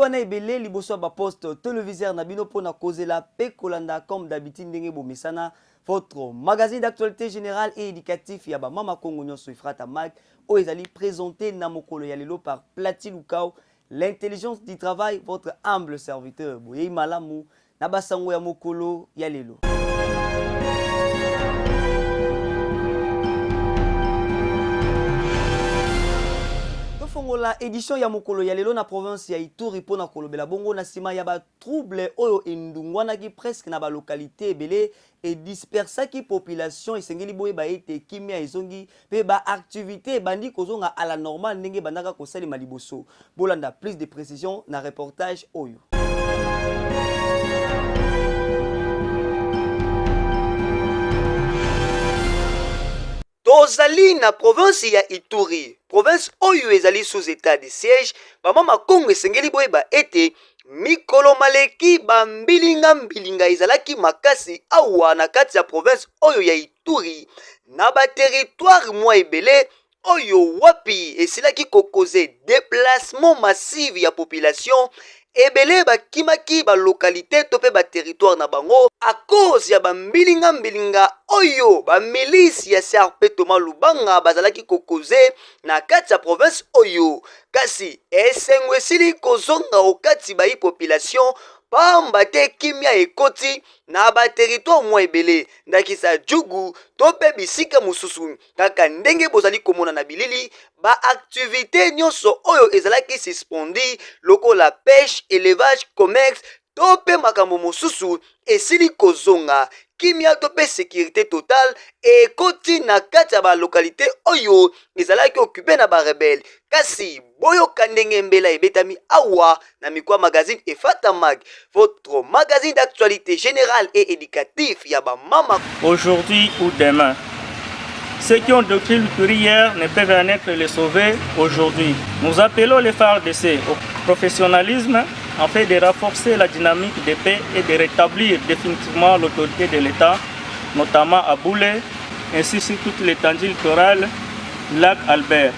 Bokwana ebele liboso ba poste téléviseur na bino pona kozela pe kolanda comme d'habitude ndenge bomesana votre magazine d'actualité générale et éducatif ya ba mama Kongo nyonso Ifrata Mag o ezali présenté na mokolo ya lelo par Platine Lukao, l'intelligence du travail, votre humble serviteur. Boye malamu na basango ya mokolo ya lelo. La édition ya mokolo ya lelo na province ya Ituri pona kolobela bongo na sima ya ba trouble oyo endungwana ki presque na ba localité ebele et dispersa ki population esengeli boye ba ete kimia ezongi pe ba activité bandi kozonga à la normale ndenge bandaka kosali maliboso. Bolanda plus de précision na reportage oyo. Tozali na province ya Ituri, province oyo ezali sous état de siège, ba mama Kongo esengeli boye ba ete mikolo maleki ba mbilinga ezalaki makasi awa na kati ya province oyo ya Ituri na ba territoire mwa ebele oyo wapi esilaki kokoze déplacement massif ya population ebele bakimaki ba localité to pe ba territoire na bango à cause ya ba mbilinga oyo ba milice ya CRP Thomas Lubanga bazalaki kokoze na kati ya province oyo kasi esengo esili kozonga okati ba population pamba te kimia ekoti na ba territoire mwa ebele ndakisa Jugu to pe bisika mususu kaka ndenge bozali komona na bilili ba activité nyonso oyo ezalaki suspendi lokola pêche, élevage, commerce to pe makambo mosusu esili kozonga kimia to pe sécurité totale ekoti na kati ya ba localité oyo ezalaki occupé na ba rebelle kasi boyoka ndenge mbela ebetami awa na mikwa magazine Ifrata Mag, votre magazine d'actualité générale et éducatif ya ba mama. Aujourd'hui ou demain, ceux qui ont détruit l'Ituri hier ne peuvent en être les sauver aujourd'hui. Nous appelons les FARDC au professionnalisme afin de renforcer la dynamique de paix et de rétablir définitivement l'autorité de l'État, notamment à Boulé, ainsi sur toute l'étendue littorale du lac Albert.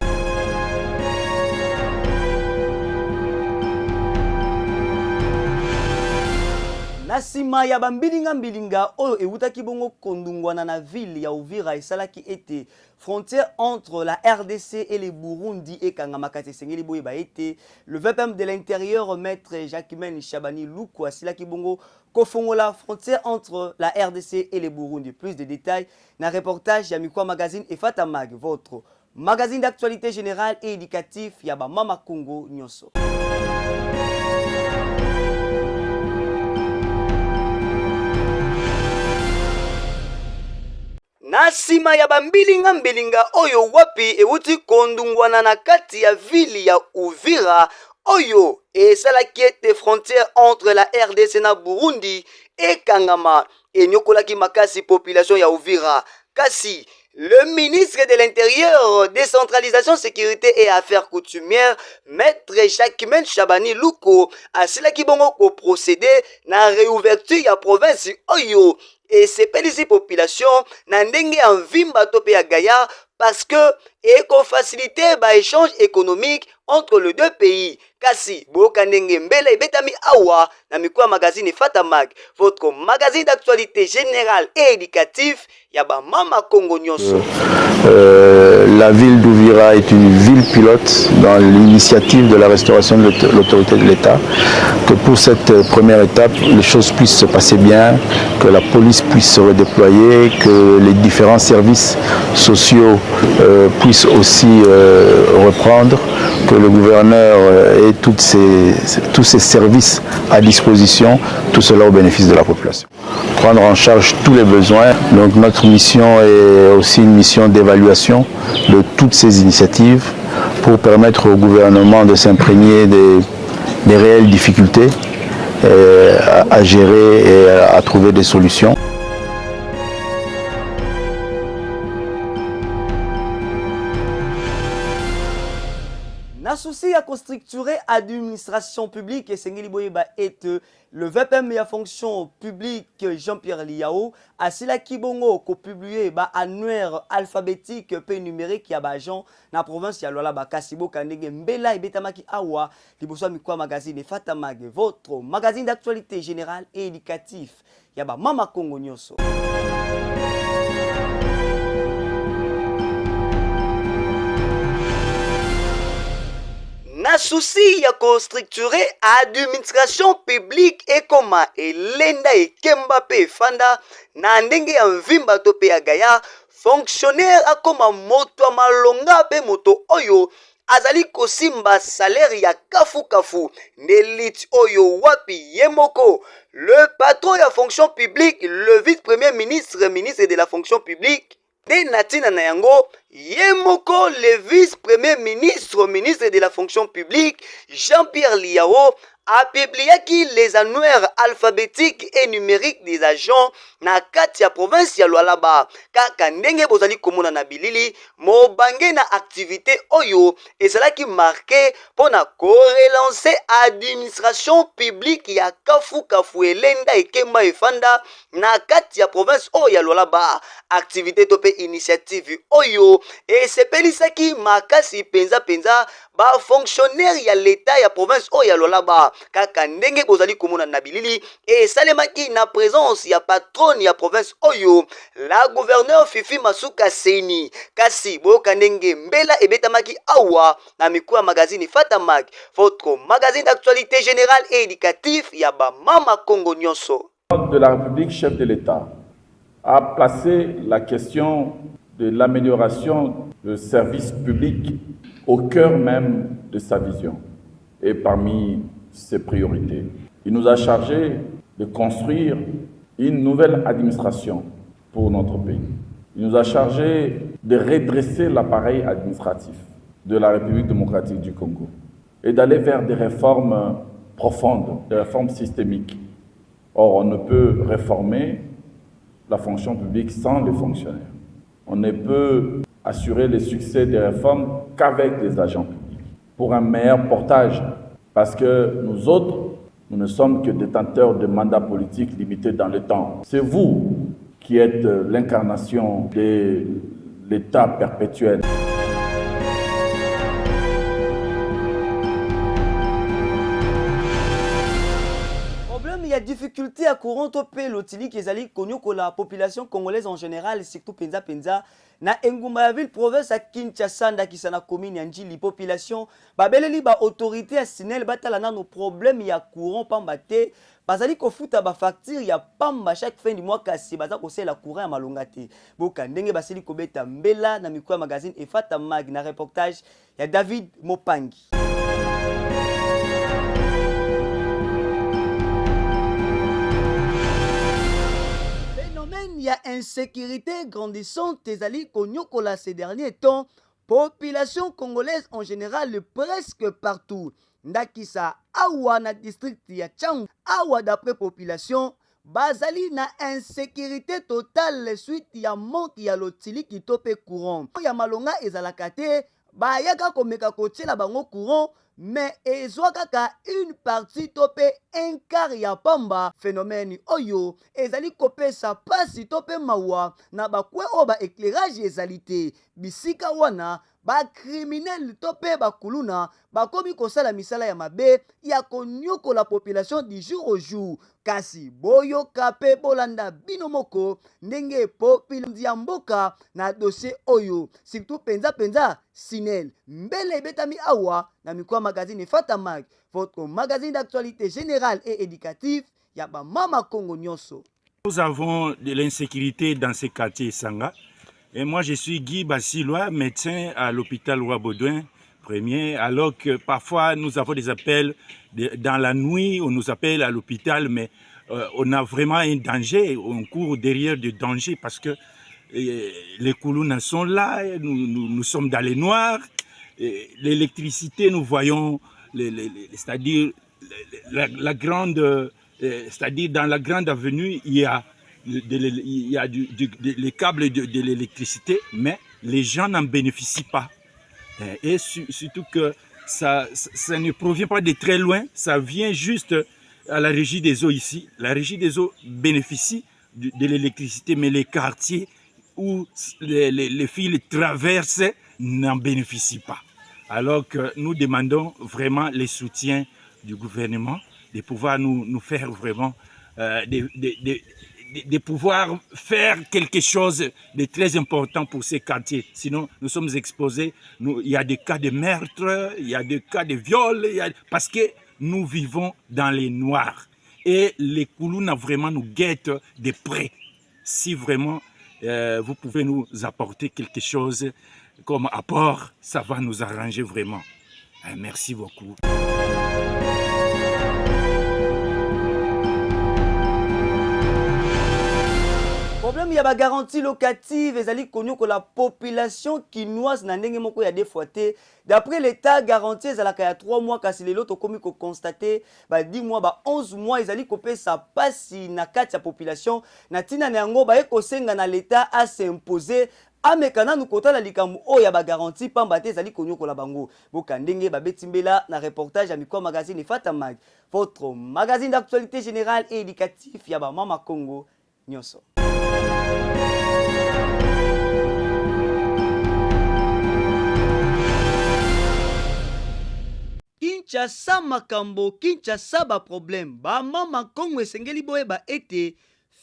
Nasima ya bambilinga oyo ewutaki bongo kondungwana na ville ya Uvira esalaki ete frontière entre la RDC et le Burundi et Kangamakati Sengeli boye ba ete le VPM de l'intérieur maître Jacquemaine Chabani Luku asilaki bongo kofongola frontière entre la RDC et le Burundi. Plus de détails na reportage ya Mikwa magazine Ifrata Mag, votre magazine d'actualité générale et éducatif ya ba mama Kongo nyonso. Nasima ya bambilinga oyo wapi ewuti kondungwana na kati ya ville ya Uvira oyo esalaki ete frontière entre la RDC na Burundi ekangama enyokolaki makasi population ya Uvira kasi le ministre de l'Intérieur, décentralisation, sécurité et affaires coutumières, maître Jacquemaine Chabani Luku, asilaki bongo ko procéder na réouverture ya province oyo et c'est pelisi population na ndenge en vimba to pe ya Gaïa parce que eko faciliter ba échange économique entre les deux pays. Kasi boka ndenge mbele betami awa na mikwa magazine Ifrata Mag, votre magazine d'actualité générale et éducatif ya ba mama Kongo nyonso. La ville d'Uvira est une ville pilote dans l'initiative de la restauration de l'autorité de l'État. Que pour cette première étape, les choses puissent se passer bien, que la police puisse se redéployer, que les différents services sociaux puissent aussi reprendre, que le gouverneur ait tous ces services à disposition, tout cela au bénéfice de la population. Prendre en charge tous les besoins. Donc notre mission est aussi une mission d'évaluation de toutes ces initiatives pour permettre au gouvernement de s'imprégner des réelles difficultés à gérer et à trouver des solutions. Na souci souci à structurer l'administration publique et Sengeli Boyeba est le VPM ya fonction publique Jean-Pierre Liao a sila kibongo ko publier annuaire alphabétique pe numérique ya agent na province ya Lola Kasibo Kandenge Mbela ebetamaki awa liboso mikwa magazine Fatamag votre magazine d'actualité générale et éducatif ya Mama Congo Nyoso. Na souci ya structurer administration publique et comment elenda ekemba pe fanda na ndenge ya mvimba to pe ya gaya fonctionnaire akoma moto malonga pe moto oyo azali kosimba salaire ya kafu nelit oyo wapi yemoko le patron ya fonction publique le vice-premier ministre ministre de la fonction publique de natina na yango yemoko le vice-premier ministre ministre de la fonction publique Jean-Pierre Liao a publié les annuaires alphabétiques et numériques des agents na kati ya province ya Lualaba kaka ndenge bozali komona na bilili mobange na activité oyo ezalaki marqué pona ko relancer administration publique ya kafu elenda ekemba efanda na kati ya province oyo ya Lualaba activité to pe initiative oyo esepelisaki makasi penza ba fonctionnaire ya l'état ya province oyo ya Lualaba kaka ndenge bozali komona na bilili et salemaki na présence ya patron ya province oyo la gouverneur Fifi Masuka Seni kasi boyoka ndenge mbela ebetamaki awa na mikwa magazine Fatamag votre magazine d'actualité générale et éducatif ya Mama Congo Nyoso. De la République, chef de l'État, a placé la question de l'amélioration du service public au cœur même de sa vision et parmi ses priorités. Il nous a chargé de construire une nouvelle administration pour notre pays. Il nous a chargé de redresser l'appareil administratif de la République démocratique du Congo et d'aller vers des réformes profondes, des réformes systémiques. Or, on ne peut réformer la fonction publique sans les fonctionnaires. On ne peut assurer le succès des réformes qu'avec les agents publics pour un meilleur portage. Parce que nous autres, nous ne sommes que détenteurs de mandats politiques limités dans le temps. C'est vous qui êtes l'incarnation de l'État perpétuel. Il y a difficulté à courant au pays l'otili qui est connu que la population congolaise en général, surtout Penza, na Engumba ville province à Kinshasa qui sana commune ya Njili population babeleli ba autorité à Sinel batala na nos problèmes ya courant pambate bazali ko futa ba facture ya pamba chaque fin du mois kasi baza ko la courant ya malongate boka ndenge basili ko beta mbela na mikwa magazine et Fatamag na reportage ya David Mopangi. Il y a insécurité grandissante ezali konyokola ces derniers temps population congolaise en général presque partout ndakisa awa na district ya Tchang awa d'après population bazali na insécurité totale suite ya manque ya lotili kitope courant ya malonga ezalaka te bayaka komeka kotiela bango courant mais ezwakaka une partie tope un quart ya pamba phénomène oyo ezali kopesa pasi tope mawa na bakwe o ba éclairage ezali te bisika wana ba criminel tope bakuluna bakomi kosala misala ya mabe ya konyoko la population du jour au jour kasi boyo kape bolanda binomoko ndenge population ya mboka na dossier oyo surtout penza Sinel mbele betami awa na mikwa magazine Fatamag votre magazine d'actualité générale et éducatif ya Mama Congo Nyoso. Nous avons de l'insécurité dans ces quartiers Sanga. Et moi, je suis Guy Bassilois, médecin à l'hôpital Roi-Baudouin, premier, alors que parfois nous avons des appels dans la nuit, on nous appelle à l'hôpital, mais on a vraiment un danger, on court derrière du danger parce que les Koulounas sont là, nous sommes dans les noirs, l'électricité, nous voyons, c'est-à-dire la grande, c'est-à-dire dans la grande avenue, il y a les câbles de l'électricité, mais les gens n'en bénéficient pas. Et surtout que ça ne provient pas de très loin, ça vient juste à la régie des eaux ici. La régie des eaux bénéficie de l'électricité, mais les quartiers où les fils traversent n'en bénéficient pas. Alors que nous demandons vraiment les soutiens du gouvernement, de pouvoir nous faire vraiment, de pouvoir faire quelque chose de très important pour ces quartiers. Sinon, nous sommes exposés. Il y a des cas de meurtre, il y a des cas de viol, parce que nous vivons dans les noirs. Et les Koulouna vraiment nous guettent de près. Si vraiment vous pouvez nous apporter quelque chose comme apport, ça va nous arranger vraiment. Merci beaucoup. Problème, il y a la garantie locative, ezali connu que la population quinoise na ndenge moko ya défoité. D'après l'État, garantie ezalaka ya 3 mois kasi lelo to komi ko constater ba 10 mois ba 11 mois ezali kopé sa pasi na kati ya population na tina na yango ba ekosenga na l'État à s'imposer amekana nous kotala likambo o ya ba garantie pamba te ezali konyo kola bango boka ndenge ba betimbela na reportage ya Mikwa magazine Fata Mag, votre magazine d'actualité générale et éducatif ya ba mama Congo nyonso. Kinshasa makambo, Kinshasa ba problème, ba mama Congo esengeli boyeba ete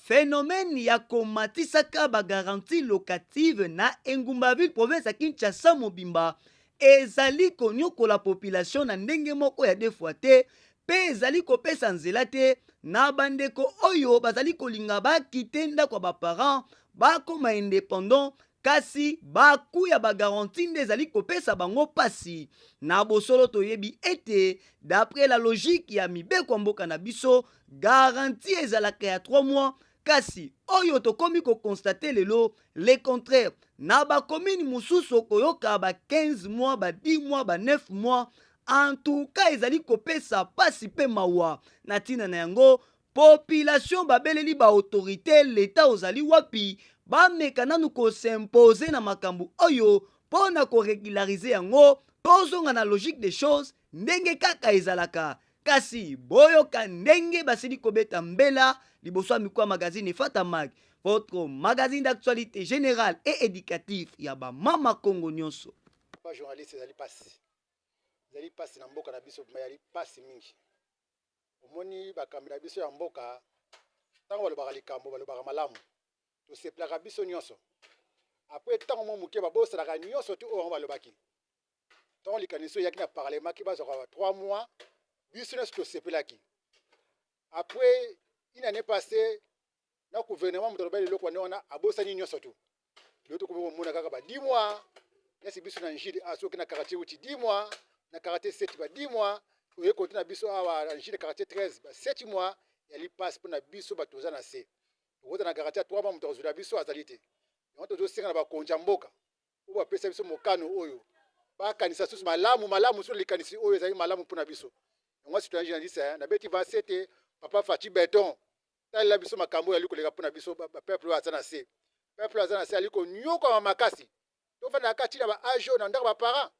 phénomène ya komatisaka ba garantie locative na Engumbaville province ya Kinshasa mobimba ezali konyokola population na ndenge moko ya defoite pe ezali kopesa nzela te na bandeko oyo bazali kolinga bakite ndako ba parents bakoma indépendant kasi baku ya ba garantie nde ezali kopesa bango pasi na bosolo toyebi ete d'après la logique ya mibeko mboka na biso garantie ezalaka ya 3 mois kasi oyo tokomi ko constater lelo le contraire na ba commune mususu koyoka ba 15 mois ba 10 mois ba 9 mois en tout cas ezali kopesa pasi pe mawa na tina na yango population babeleli ba autorité l'État ozali wapi ba meka nanu ko s'imposer na makambu oyo pona ko régulariser yango tozonga na logique des choses ndenge kaka ezalaka kasi boyoka ndenge basili kobeta mbela liboso ya Mikwa magazine Fata Mag, votre magazine d'actualité générale et éducatif ya ba mama Congo nyonso. Pas journaliste ezali pasi na mboka na biso mayali pasi mingi omoni bakamera biso ya mboka tango balobaka likambo balobaka malamu toseplaka biso nyonso après tango mo moke babosalaka nyonso tu oyo balobaki tango likanisi eyaki na parlement ki bazwaka 3 mois biso nyonso tosepelaki après une année passée na gouvernement moto alobaki leloko wane wana abosani nyonso tu lelo tokomi komona kaka ba 10 mois nasi biso na njili asoki na quartier uti 10 mois na quartier 7 ba 10 mois oye kote na biso awa na njili quartier 13 ba 7 mois yali passe pour na biso batoza na se okota na quartier 3 mois moto azula biso azali te yango tozosenga na bakonja mboka oyo bapesa biso mokano oyo bakanisa susu malamu sur likanisi oyo ezali malamu mpona biso yango citoyen journaliste na beti 27 papa Fachi Beton talela biso makambo yali koleka mpona biso peuple aza na se peuple aza na se ali konyoka makasi tofanda kati na ba ajo na ndako ba parents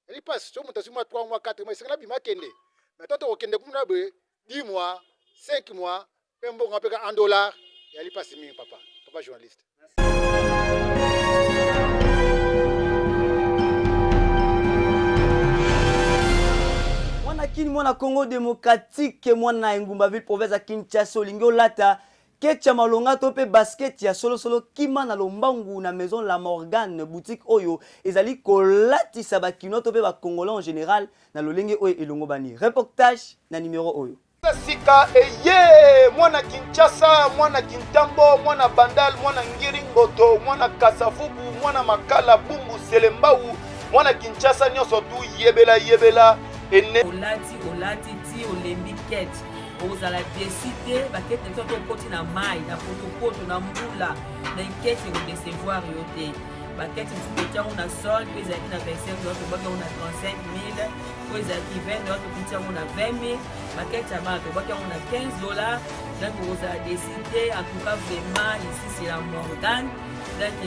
yali passe so moto azuma 3 mois 4 mois sengela bima kende mais toto okende kuna be 10 mois 5 mois pembo ngapeka $1 yali passe mingi papa journaliste. Kini mwana Congo démocratique mwana Engumbaville province ya Kinshasa olingi olata kecha malonga to pe basket ya solo kima na lombangu na maison La Morgane boutique oyo ezali kolatisa bakino to pe ba congolais en général na lolenge oyo elongo bani reportage na numéro oyo sika eye mwana Kinshasa mwana Kintambo mwana Bandal mwana Ngiringoto mwana Kasavubu mwana Makala Bumbu Selembau mwana Kinshasa nyonso tu yebela olati ti olembi kete ozala décider bakete nzoto okoti na mai na potopoto na mbula na nkete kodecevoir yo te bakete mosusu otiango na sol po ezalaki na 25 dollars tobwaki yango na 35 000 po ezalaki 20 dollars tokoti yango na 20 000 bakete ya bana tobwaki yango na 15 dollars donc ozala décider en tout cas vraiment ici c'est La Morgane donc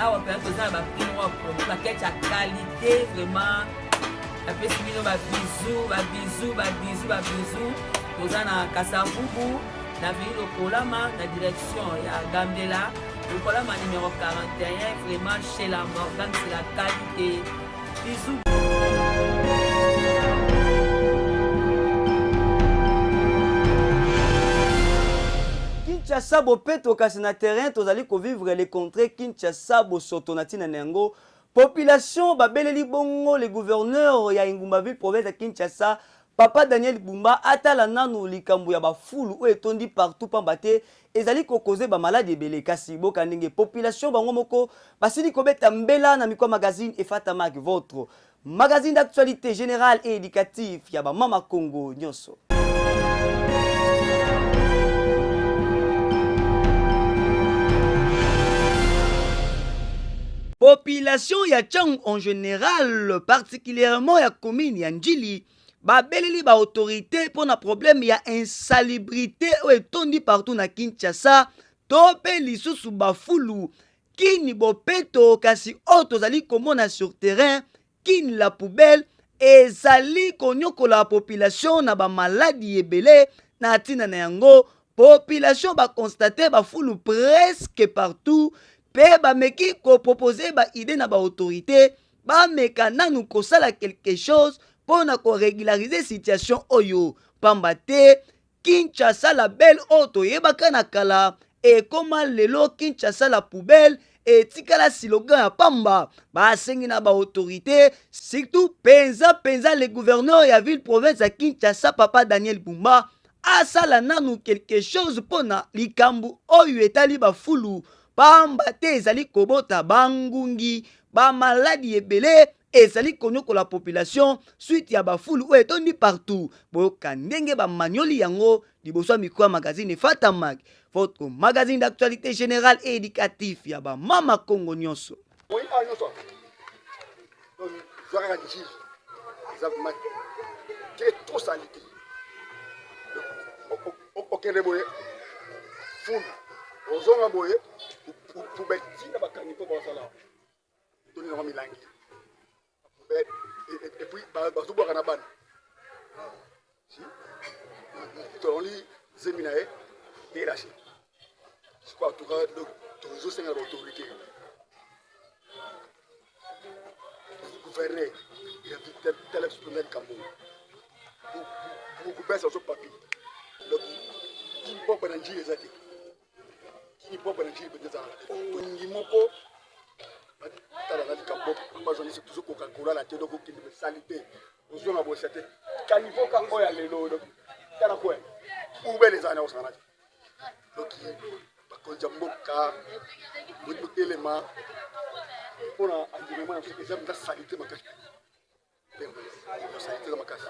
awa mpenza toza na baprix moko bakete ya qualité vraiment napesi bino babizu toza na Kasavubu na ville Lokolama na direction ya Gambela Lokolama numéro 41 vraiment chez la Morgan c'est la qualité. Bisous. Kinshasa bopeto kasi na terrain tozali ko vivre les contrées Kinshasa bosoto na tina nango population babeleli bongo le gouverneur ya Ingumba ville province ya Kinshasa Papa Daniel Bumba atala nanu likambo ya bafulu o etondi partout pambate ezali ko causer ba maladie ebele kasi boka ndenge population bango moko basili ko beta mbela na mikwa magazine efata mag votre magazine d'actualité générale et éducatif ya ba mama Congo nyonso. Population ya Tchang en général, particulièrement ya commune ya Njili, babeleli ba autorité pour na problème ya insalubrité ou etondi partout na Kinshasa, tope lisusu bafulu, kini bopeto kasi auto zali komona sur terrain, kini la poubelle, ezali konyoko la population na ba maladie ebele na tina na yango, population ba constater bafulu presque partout. Pe ba meki ko proposer ba idée na ba autorité ba meka nanu ko sala quelque chose pour na ko régulariser situation oyo pambate Kinshasa la belle auto yebaka na kala et comment lelo Kinshasa la poubelle et tikala slogan ya pamba ba sengi na ba autorité surtout penza le gouverneur ya ville province ya Kinshasa Papa Daniel Bumba asala nanu quelque chose pour na likambu oyo etali ba fulu pamba te ezali kobota bangungi ba maladie ebele ezali konyoko la population suite ya bafulu o etondi partout boyoka ndenge ba manioli yango liboso ya mikro ya magazine Fata Mag votre magazine d'actualité générale et éducatif ya ba mama Congo nyonso. Oui, nyonso. Donc, zoaka njili. Exactement. Qui est trop salité. Okende boye. Fulu. Ozonga boye. Poubelle tina bakani po basala toni na milangi et puis bazo boka na bana si to li zeminae et lâché c'est quoi tout cas toujours c'est une autorité gouverner il y a tel exprimé Cambo beaucoup baisse sur papier donc qui peut pas dans les athées qui peut pas dire que ça on y moko tala na kambo ba joni c'est toujours Coca-Cola la tête donc qui me salité aux gens à boire c'était caniveau kango ya lelo donc tala quoi ou bel les années au sana donc ba ko jamboka beaucoup d'éléments pour un environnement c'est déjà de salité makasi salité makasi.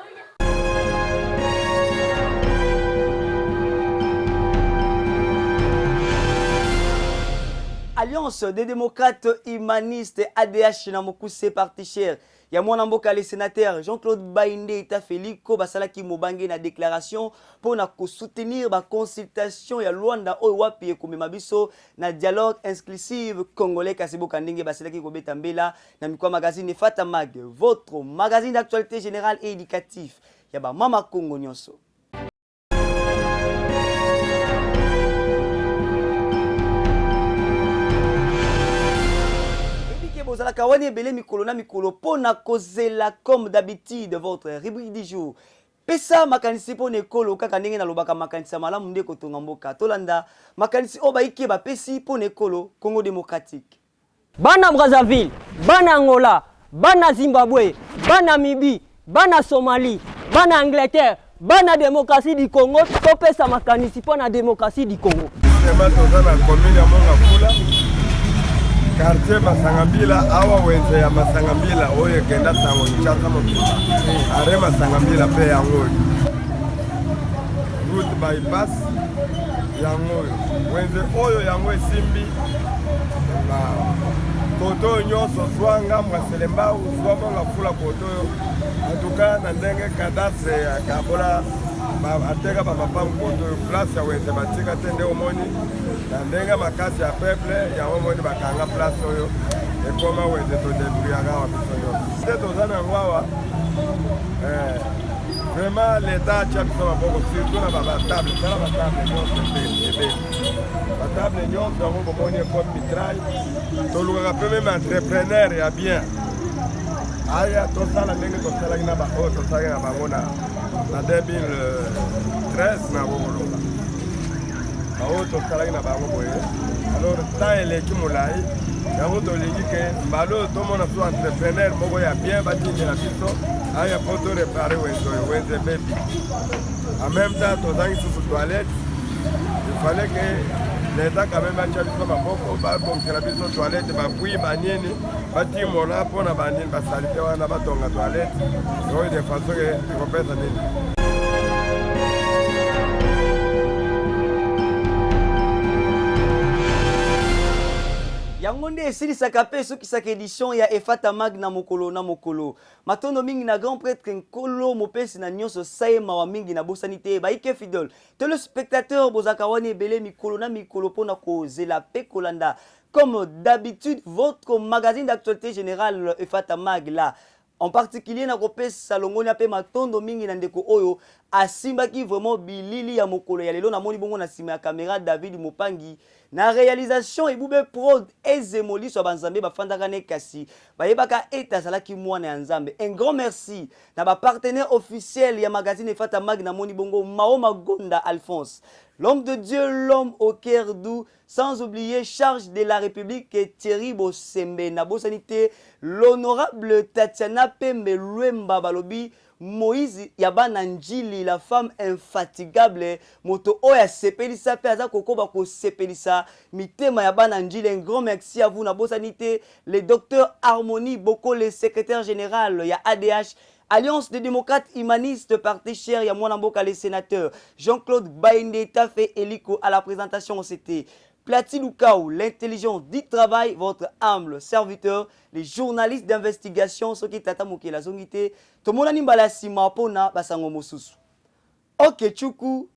Alliance des démocrates humanistes ADH na mokuse parti cher ya mwana mboka le sénateur Jean-Claude Bainde Itafeliko basalaki mobange na déclaration pour na ko soutenir ba consultation ya Luanda oyo wapi ekomema biso na dialogue inclusive congolais kasiboka ndenge basalaki ko beta mbela na mikwa magazine Fata Mag votre magazine d'actualité générale et éducatif ya ba mama Congo nyonso. Bozala kawani ebele mikolo na mikolo pona kozela comme d'habitude votre rubrique du jour. Pesa makanisi pona ekolo kaka ndenge na lobaka makanisa malamu nde kotonga mboka. Tolanda makanisi oba ikeba pesi pona ekolo Congo démocratique. Bana Brazzaville, bana Angola, bana Zimbabwe, bana Mibi, bana Somalie, bana Angleterre, bana démocratie du Congo, topesa makanisi pona démocratie du Congo. Sema tozana commune ya Mongafula. Quartier Masangambila awa wenze ya Masangambila oyo kenda tango nchaka mokila are Masangambila pe yango route bypass yango wenze oyo yango esimbi na koto nyonso zwanga mwaselemba uzwama ngafula koto atuka na ndenge kadastre ya kabola ateka bamapangu koto place ya wenze batika tende omoni na ndenge makasi ya peuple ya omoni bakanga place oyo ekoma wenze todebrouillaka wa biso nyonso te toza na ngwawa Vraiment, l'État a déjà fait un bon surtout dans la table. Dans la table, la table, nous avons comme mitraille. Tout le monde même entrepreneur et à bien. Aya, tout ça, la même chose, ça, la banque, tout ça, la banque, en 2013, na wolo. Tout ça, la banque, alors, tant elle est qui moulay. Yango toliki ke mbalo tomona so entrepreneur moko ya bien batingela biso aya po to réparer wenze bebi. En même temps tozangi susu toilette, il fallait que l'État quand même acha biso maboko babongela biso toilette bakui banini batimona mpona banini basalite wana batonga toilette oyo de façon ke ekopesa nini. yango nde esilisaka mpe esukisaka édition ya efata mag na mokolo na mokolo matondo mingi na grand prêtre nkolo mopesi na nyonso saye mawa mingi na bosani te baike fidèle téléspectateur bozaka wana ebele mikolo na mikolo mpona kozela mpe kolanda comme d'habitude votre magazine d'actualité générale efata mag là en particulier na kopesa longoni ape matondo mingi na ndeko oyo asimbaki vraiment bilili ya mokolo ya lelo namoni bongo na nsima ya caméra David Mopangi na réalisation ebube prod ezemoli so banzambe bafandaka ne kasi bayebaka ete azalaki mwana ya nzambe. Un grand merci na ba partenaire officiel ya magazine Efata Mag namoni bongo Mao Magonda Alphonse, l'homme de Dieu, l'homme au cœur doux, sans oublier charge de la République et Thierry Bosembe na bosanité, l'honorable Tatiana Pembe Luemba Balobi Moïse Yabana Njili, la femme infatigable, moto oya sepelisa pe aza kokoba ko sepelisa mitema Yabana Njili. Un grand merci à vous na bosanité, le docteur Harmonie Boko, le secrétaire général ya ADH Alliance des démocrates humanistes, parti cher, ya Mwanamboka les sénateurs, Jean-Claude Baïndé Tafé Eliko à la présentation, c'était Platine Lukaou, l'intelligence du travail, votre humble serviteur, les journalistes d'investigation, ceux qui t'attendent la zongité, tout le monde a nimbala sima pona basango mosusu. Ok, tchoukou.